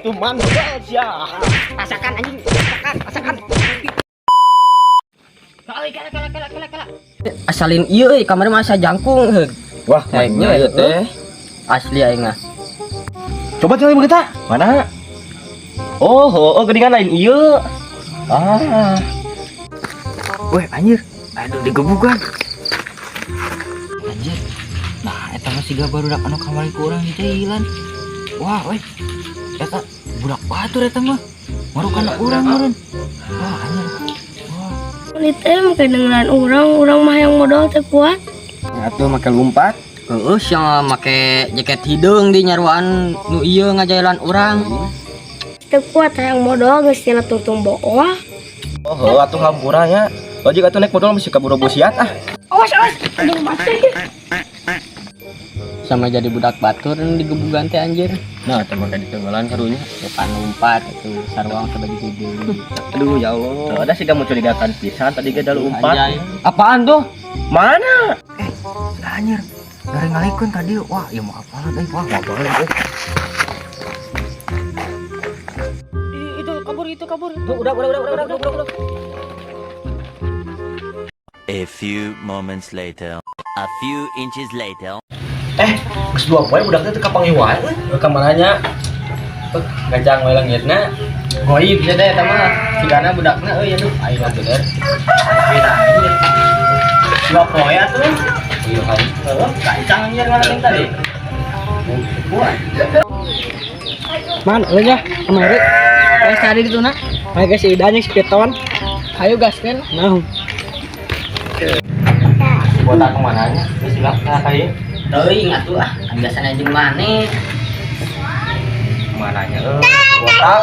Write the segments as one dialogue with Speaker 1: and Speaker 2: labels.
Speaker 1: Tuman ya. Rasakan anjing, rasakan. Kala. Asalin ieu euy, kamari masa jangkung heug.
Speaker 2: Wah,
Speaker 1: Baiknya ieu teh. Asli aing mah.
Speaker 2: coba cari kita. Mana? Oh, geningan lain ieu. Ah. Weh, anjir. Aduh, digebukan.
Speaker 1: Anjir. Nah, eta mah siga barudak anu kamari ku urang di Thailand. Wah, weh. Eta budak batur eta mah. Marukana urang meureun. Wah, anjir.
Speaker 3: Kulit kedengeran orang mah yang modal teh kuat.
Speaker 2: Atuh make lumpat.
Speaker 1: Heeh, sia make jaket hidung di nyaruan nu ieu ngajailan urang.
Speaker 3: Teh kuat yang modal geus tina tungtung boah.
Speaker 2: Oh, atuh hampura nya. Lojik atuh naik motor mesti kaburu bosiat ah.
Speaker 3: Awas, anjing mati.
Speaker 1: Sama jadi budak batur yang digebugan teh anjir.
Speaker 2: Nah, teh make ditenggelan karunya.
Speaker 1: Depan lumpat itu sarwang ke baju hidung.
Speaker 2: Aduh, ya Allah. Tuh, ada sih kamu curigakan pisan tadi ge dalu umpat.
Speaker 1: Anjay.
Speaker 2: Apaan tuh? Mana? Anjir. Dari ngalikeun tadi. Wah, ieu mah apalan euy. Wah, ngabalan euy.
Speaker 1: Itu kabur.
Speaker 2: Tuh, udah.
Speaker 4: A few moments later, a few inches later.
Speaker 2: Geus dua poe budaknya teh kapangi wae euy. Ka mananya?
Speaker 1: Gajang we leungitna. Goib ya teh eta mah. Sigana budakna euy aduh aing mah bener.
Speaker 2: Dua poe atuh.
Speaker 1: Ieu kan. Heuh, gajang anjir ngaling tadi. Buat.
Speaker 5: Man, nya kemarin kayak tadi itu nak, kayak si Idanya sepiton, ayo gaskan, nah.
Speaker 1: Buat aku mananya? Silang kayak. Teuing atuh ah, biasana jeung maneh.
Speaker 2: Mananya botak.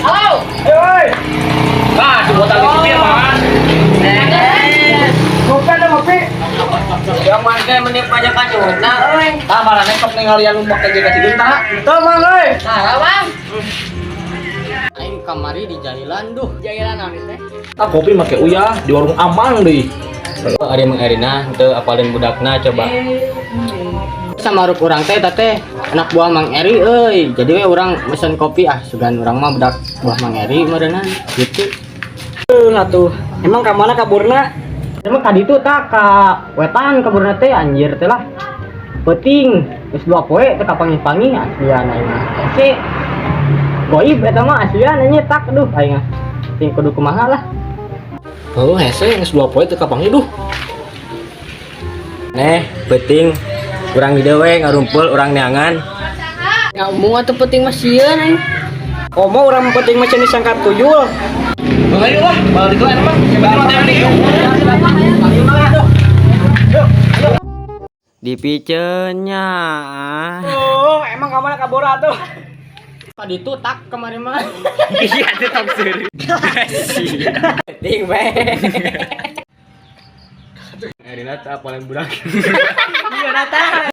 Speaker 1: Halo.
Speaker 2: Hei. Nah, si botak itu dia, Mas.
Speaker 5: Ngopi ada ngopi.
Speaker 1: Yang mangke menip pajak-pajona euy.
Speaker 5: Tah malah nekok ningalian lumbak ke jaga sideun tah.
Speaker 2: Tah, Mang euy.
Speaker 1: Nah, Bang. Aing kamari di jailan duh.
Speaker 5: Jailan naon teh?
Speaker 2: Ah, kopi make uyah di warung Amang deui.
Speaker 1: Ari Mang Erina teu apalin budakna coba. Sama ruk urang teh teh anak buah Mang Eri euy. Jadi we urang mesen kopi ah sugan urang mah budak buah Mang Eri meureunna gitu.
Speaker 5: Atuh. Emang ka mana kaburna?
Speaker 1: Emang tadi tuh tak ka wetan kaburna teh anjir teh lah. Penting geus dua poe teh kapangi-pangi aslian aing mah. Ese goib eta mah aslian nya tak aduh aing mah. Ting kudu kumaha lah.
Speaker 2: Oh, hese geus dua poe teu kapangi duh.
Speaker 1: Neh, penting urang hidewe we ngarumpul urang neangan.
Speaker 3: Ngomong atuh penting mah sieun aing.
Speaker 5: Komo urang penting macam disangkat tuyul.
Speaker 2: Ayo lah, malah dikelan mah.
Speaker 1: Dipicenya.
Speaker 5: Oh, emang ka mana kabur atuh?
Speaker 1: Tadi tuh tak kemarin mah.
Speaker 2: Iya, itu tak seri.
Speaker 1: Penting we.
Speaker 2: Erina tak paling budak.
Speaker 5: Iya, datang.